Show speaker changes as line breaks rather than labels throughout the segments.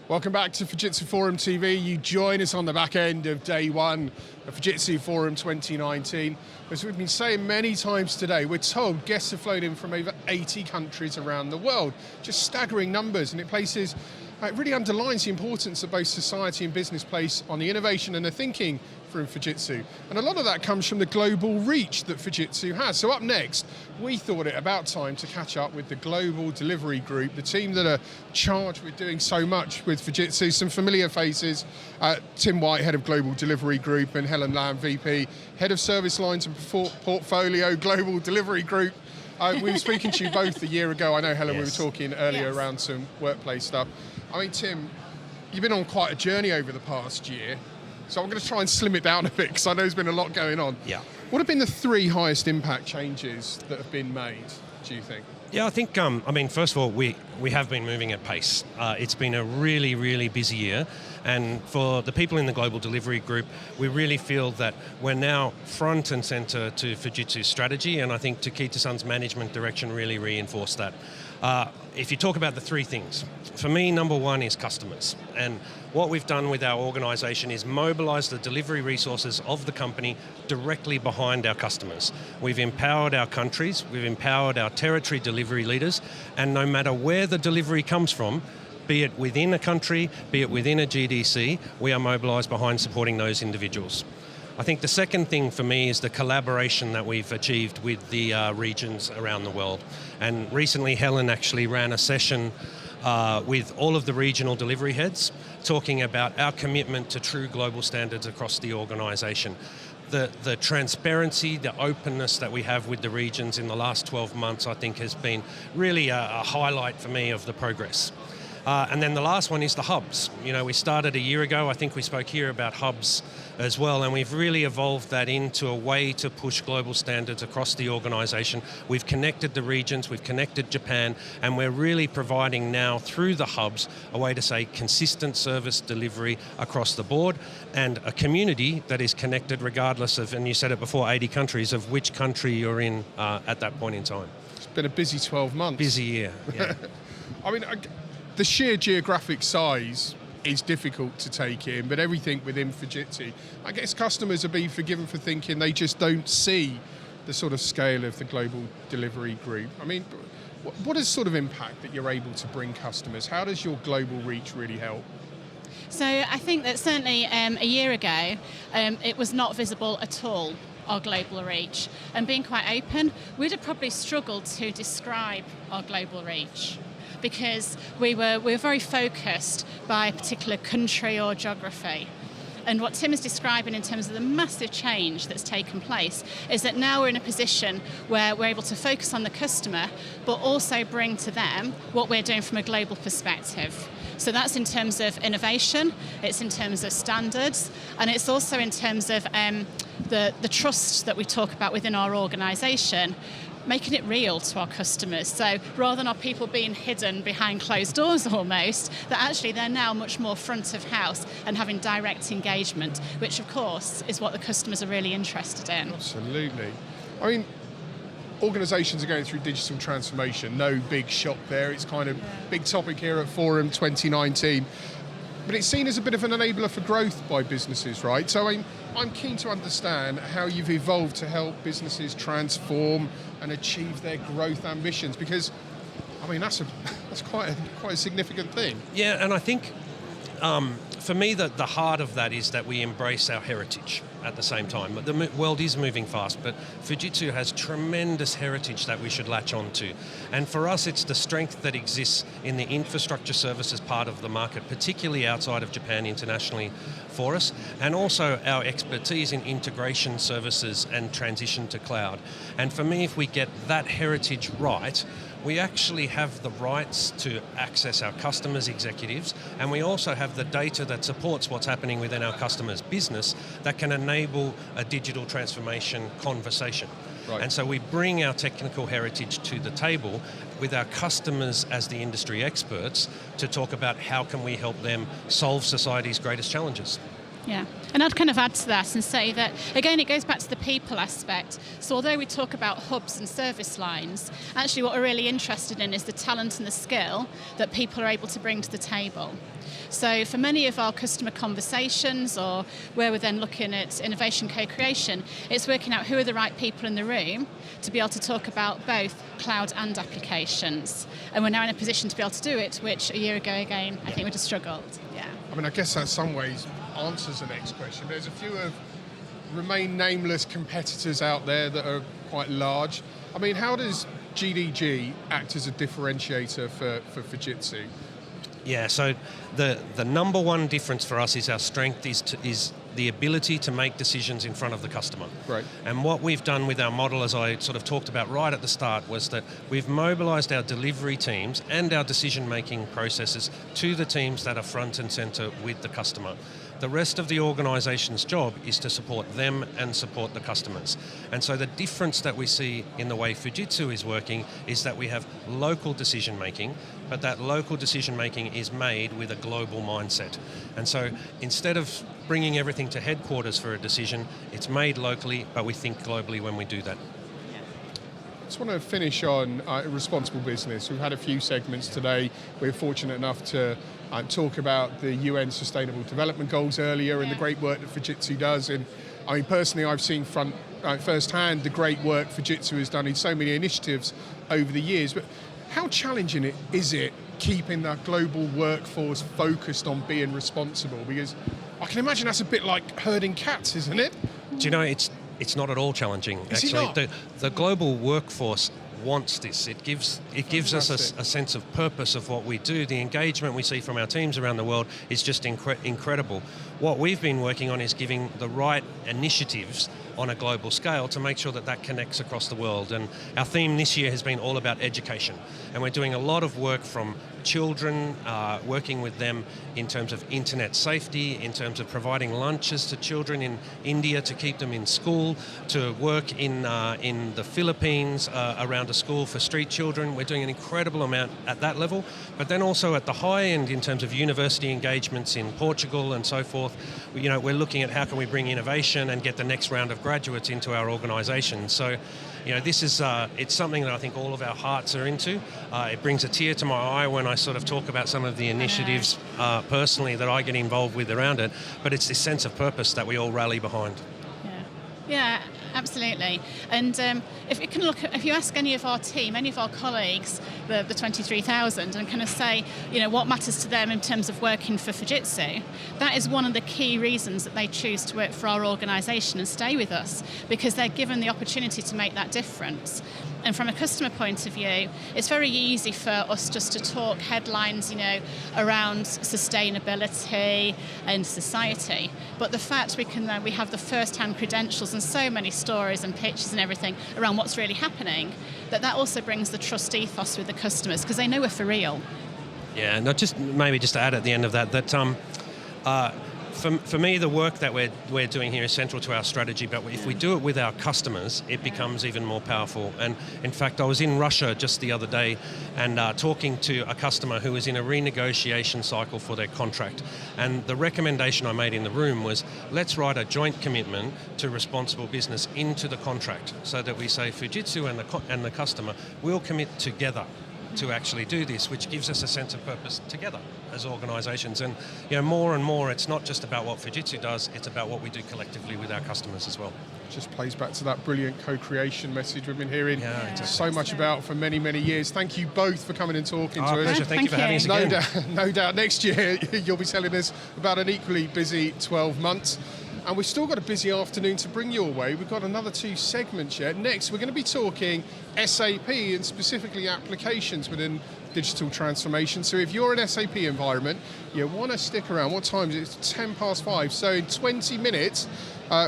Welcome back to Fujitsu Forum TV. You join us on the back end of day one of Fujitsu Forum 2019. As we've been saying many times today, we're told guests have flown in from over 80 countries around the world. Just staggering numbers, and it really underlines the importance that both society and business place on the innovation and the thinking from Fujitsu. And a lot of that comes from the global reach that Fujitsu has. So up next, we thought it about time to catch up with the Global Delivery Group, the team that are charged with doing so much with Fujitsu. Some familiar faces, Tim White, Head of Global Delivery Group, and Helen, VP, Head of Service Lines and Portfolio, Global Delivery Group. We were speaking to you both a year ago. I know, Helen, yes. We were talking earlier around some workplace stuff. I mean, Tim, you've been on quite a journey over the past year, so I'm going to try and slim it down a bit because I know there's been a lot going on.
Yeah.
What have been the three highest impact changes that have been made, do you think?
Yeah, I think, first of all, we have been moving at pace. It's been a really, really busy year. And for the people in the Global Delivery Group, we really feel that we're now front and center to Fujitsu's strategy, and I think Takita-san's management direction really reinforced that. If you talk about the three things, for me, number one is customers. And what we've done with our organization is mobilize the delivery resources of the company directly behind our customers. We've empowered our countries, we've empowered our territory delivery leaders, and no matter where the delivery comes from, be it within a country, be it within a GDC, we are mobilized behind supporting those individuals. I think the second thing for me is the collaboration that we've achieved with the regions around the world. And recently Helen actually ran a session with all of the regional delivery heads talking about our commitment to true global standards across the organisation. The transparency, the openness that we have with the regions in the last 12 months, I think has been really a highlight for me of the progress. And then the last one is the hubs. You know, we started a year ago, I think we spoke here about hubs as well, and we've really evolved that into a way to push global standards across the organisation. We've connected the regions, we've connected Japan, and we're really providing now through the hubs a way to say consistent service delivery across the board, and a community that is connected regardless of, and you said it before, 80 countries, of which country you're in at that point in time.
It's been a busy 12 months.
Busy year, yeah.
I mean, the sheer geographic size is difficult to take in, but everything within Fujitsu, I guess customers are being forgiven for thinking they just don't see the sort of scale of the Global Delivery Group. I mean, what is sort of impact that you're able to bring customers? How does your global reach really help?
So I think that certainly a year ago, it was not visible at all, our global reach. And being quite open, we'd have probably struggled to describe our global reach, because we were very focused by a particular country or geography. And what Tim is describing in terms of the massive change that's taken place is that now we're in a position where we're able to focus on the customer, but also bring to them what we're doing from a global perspective. So that's in terms of innovation, it's in terms of standards, and it's also in terms of the trust that we talk about within our organisation, making it real to our customers. So rather than our people being hidden behind closed doors almost, that actually they're now much more front of house and having direct engagement, which of course is what the customers are really interested in.
Absolutely. I mean, organisations are going through digital transformation, no big shock there. It's kind of big topic here at Forum 2019. But it's seen as a bit of an enabler for growth by businesses, right? So I'm keen to understand how you've evolved to help businesses transform and achieve their growth ambitions, because, I mean, that's quite a significant thing.
Yeah, and I think for me the heart of that is that we embrace our heritage at the same time. But the world is moving fast, but Fujitsu has tremendous heritage that we should latch on to. And for us, it's the strength that exists in the infrastructure services part of the market, particularly outside of Japan internationally for us, and also our expertise in integration services and transition to cloud. And for me, if we get that heritage right, we actually have the rights to access our customers' executives, and we also have the data that supports what's happening within our customers' business that can enable a digital transformation conversation.
Right.
And so we bring our technical heritage to the table with our customers as the industry experts to talk about how can we help them solve society's greatest challenges.
Yeah, and I'd kind of add to that and say that, again, it goes back to the people aspect. So although we talk about hubs and service lines, actually what we're really interested in is the talent and the skill that people are able to bring to the table. So for many of our customer conversations, or where we're then looking at innovation co-creation, it's working out who are the right people in the room to be able to talk about both cloud and applications. And we're now in a position to be able to do it, which a year ago, again, I think we'd have struggled. Yeah.
I mean, I guess that in some ways answers the next question. There's a few of remain nameless competitors out there that are quite large. I mean, how does GDG act as a differentiator for Fujitsu?
Yeah, so the number one difference for us is our strength is the ability to make decisions in front of the customer.
Right.
And what we've done with our model, as I sort of talked about right at the start, was that we've mobilized our delivery teams and our decision-making processes to the teams that are front and center with the customer. The rest of the organization's job is to support them and support the customers. And so the difference that we see in the way Fujitsu is working is that we have local decision making, but that local decision making is made with a global mindset. And so instead of bringing everything to headquarters for a decision, it's made locally, but we think globally when we do that.
I just want to finish on responsible business. We've had a few segments today. We're fortunate enough to talk about the UN Sustainable Development Goals earlier and the great work that Fujitsu does. And I mean, personally, I've seen firsthand the great work Fujitsu has done in so many initiatives over the years. But how challenging is it keeping that global workforce focused on being responsible? Because I can imagine that's a bit like herding cats, isn't it?
Do you know, it's not at all challenging. Actually, the global workforce wants this. It gives us a sense of purpose of what we do. The engagement we see from our teams around the world is just incredible. What we've been working on is giving the right initiatives on a global scale to make sure that that connects across the world. And our theme this year has been all about education. And we're doing a lot of work from children, working with them in terms of internet safety, in terms of providing lunches to children in India to keep them in school, to work in the Philippines around a school for street children. We're doing an incredible amount at that level, but then also at the high end in terms of university engagements in Portugal and so forth. We're looking at how can we bring innovation and get the next round of graduates into our organisation. So, this is it's something that I think all of our hearts are into. It brings a tear to my eye when I sort of talk about some of the initiatives personally that I get involved with around it, but it's this sense of purpose that we all rally behind.
Yeah, absolutely. And if you ask any of our team, any of our colleagues, the 23,000, and kind of say, what matters to them in terms of working for Fujitsu, that is one of the key reasons that they choose to work for our organisation and stay with us, because they're given the opportunity to make that difference. And from a customer point of view, it's very easy for us just to talk headlines, around sustainability and society. But the fact we have the first-hand credentials and so many stories and pictures and everything around what's really happening, that also brings the trust ethos with the customers, because they know we're for real.
Yeah, not just maybe just to add at the end of that for me, the work that we're doing here is central to our strategy, but if we do it with our customers, it becomes even more powerful. And in fact, I was in Russia just the other day and talking to a customer who was in a renegotiation cycle for their contract. And the recommendation I made in the room was, let's write a joint commitment to responsible business into the contract, so that we say Fujitsu and the customer will commit together to actually do this, which gives us a sense of purpose together as organisations. And more and more, it's not just about what Fujitsu does, it's about what we do collectively with our customers as well.
Just plays back to that brilliant co-creation message we've been hearing so much about for many, many years. Thank you both for coming and talking to us.
Pleasure. Thank you for having us again.
No doubt next year you'll be telling us about an equally busy 12 months. And we've still got a busy afternoon to bring your way. We've got another 2 segments yet. Next, we're going to be talking SAP and specifically applications within digital transformation. So if you're an SAP environment, you want to stick around. What time is it? It's 5:10. So in 20 minutes,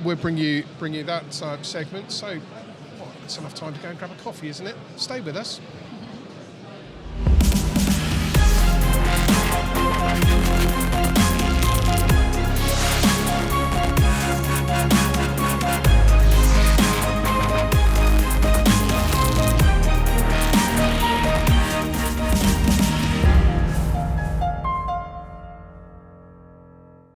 we'll bring you that segment. So it's enough time to go and grab a coffee, isn't it? Stay with us.